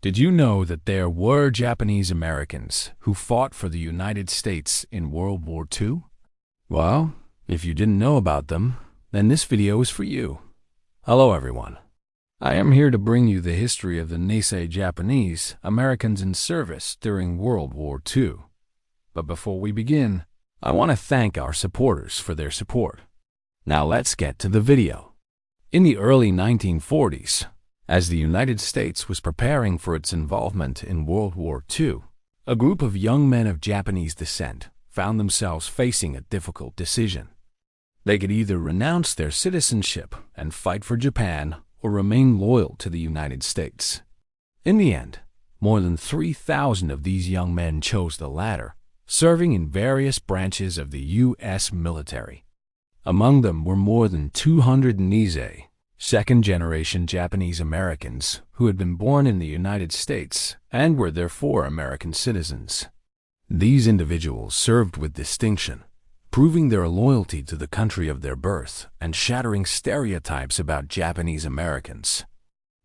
Did you know that there were Japanese Americans who fought for the United States in World War II? Well, if you didn't know about them, then this video is for you. Hello everyone. I am here to bring you the history of the Nisei Japanese Americans in service during World War II. But before we begin, I want to thank our supporters for their support. Now let's get to the video. In the early 1940s, as the United States was preparing for its involvement in World War II, a group of young men of Japanese descent found themselves facing a difficult decision. They could either renounce their citizenship and fight for Japan or remain loyal to the United States. In the end, more than 3,000 of these young men chose the latter, serving in various branches of the U.S. military. Among them were more than 200 Nisei, second-generation Japanese Americans who had been born in the United States and were therefore American citizens. These individuals served with distinction, proving their loyalty to the country of their birth and shattering stereotypes about Japanese Americans.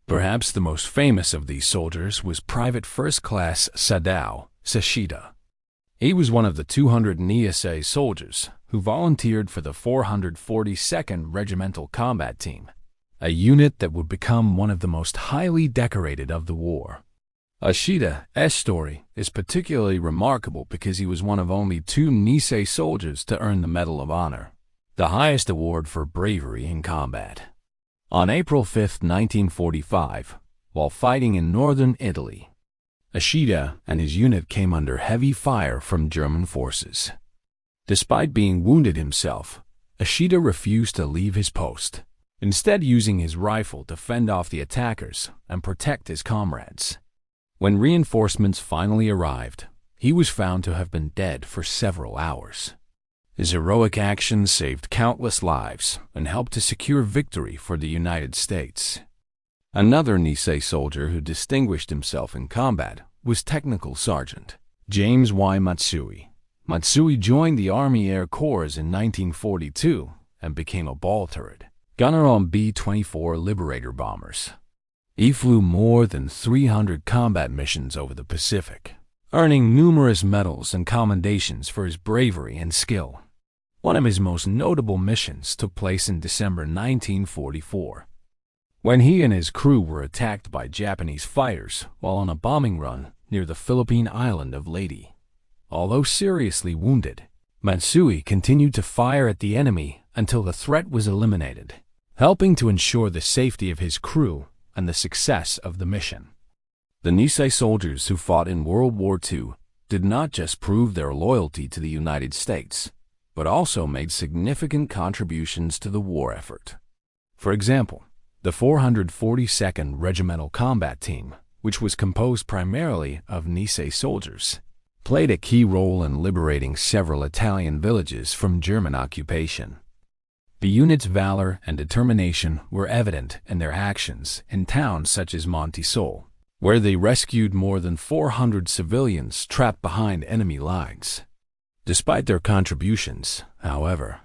Perhaps the most famous of these soldiers was Private First Class Sadao Sashida. He was one of the 200 Nisei soldiers who volunteered for the 442nd Regimental Combat Team, a unit that would become one of the most highly decorated of the war. Ashida's story is particularly remarkable because he was one of only 2 Nisei soldiers to earn the Medal of Honor, the highest award for bravery in combat. On April 5, 1945, while fighting in northern Italy, Ashida and his unit came under heavy fire from German forces. Despite being wounded himself, Ashida refused to leave his post, instead using his rifle to fend off the attackers and protect his comrades. When reinforcements finally arrived, he was found to have been dead for several hours. His heroic actions saved countless lives and helped to secure victory for the United States. Another Nisei soldier who distinguished himself in combat was Technical Sergeant James Y. Matsui. Matsui joined the Army Air Corps in 1942 and became a ball turret gunner on B-24 Liberator bombers. He flew more than 300 combat missions over the Pacific, earning numerous medals and commendations for his bravery and skill. One of his most notable missions took place in December 1944, when he and his crew were attacked by Japanese fighters while on a bombing run near the Philippine island of Leyte. Although seriously wounded, Matsui continued to fire at the enemy until the threat was eliminated, helping to ensure the safety of his crew and the success of the mission. The Nisei soldiers who fought in World War II did not just prove their loyalty to the United States, but also made significant contributions to the war effort. For example, the 442nd Regimental Combat Team, which was composed primarily of Nisei soldiers, played a key role in liberating several Italian villages from German occupation. The unit's valor and determination were evident in their actions in towns such as Montisol, where they rescued more than 400 civilians trapped behind enemy lines. Despite their contributions, however,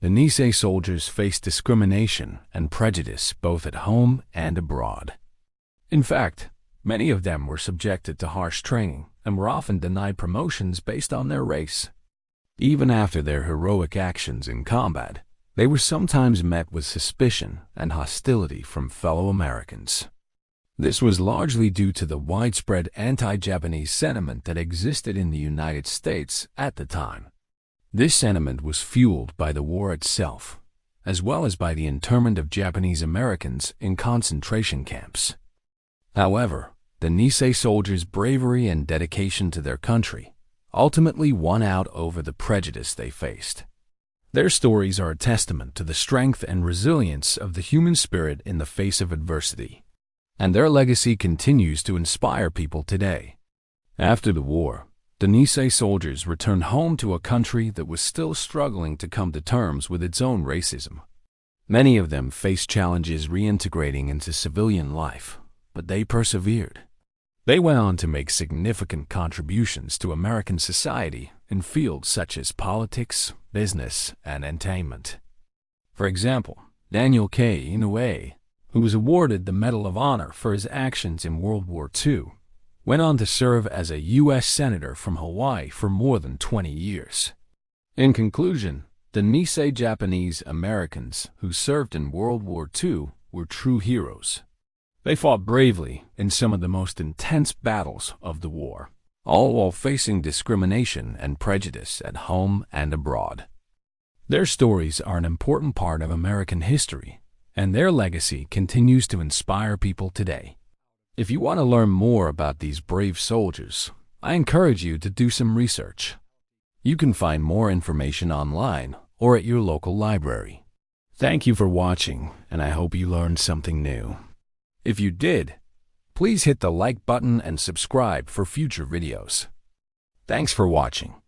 the Nisei soldiers faced discrimination and prejudice both at home and abroad. In fact, many of them were subjected to harsh training and were often denied promotions based on their race. Even after their heroic actions in combat, they were sometimes met with suspicion and hostility from fellow Americans. This was largely due to the widespread anti-Japanese sentiment that existed in the United States at the time. This sentiment was fueled by the war itself, as well as by the internment of Japanese Americans in concentration camps. However, the Nisei soldiers' bravery and dedication to their country ultimately won out over the prejudice they faced. Their stories are a testament to the strength and resilience of the human spirit in the face of adversity, and their legacy continues to inspire people today. After the war, the Nisei soldiers returned home to a country that was still struggling to come to terms with its own racism. Many of them faced challenges reintegrating into civilian life, but they persevered. They went on to make significant contributions to American society in fields such as politics, business, and entertainment. For example, Daniel K. Inoue, who was awarded the Medal of Honor for his actions in World War II, went on to serve as a U.S. Senator from Hawaii for more than 20 years. In conclusion, the Nisei Japanese Americans who served in World War II were true heroes. They fought bravely in some of the most intense battles of the war, all while facing discrimination and prejudice at home and abroad. Their stories are an important part of American history, and their legacy continues to inspire people today. If you want to learn more about these brave soldiers, I encourage you to do some research. You can find more information online or at your local library. Thank you for watching, and I hope you learned something new. If you did, please hit the like button and subscribe for future videos. Thanks for watching.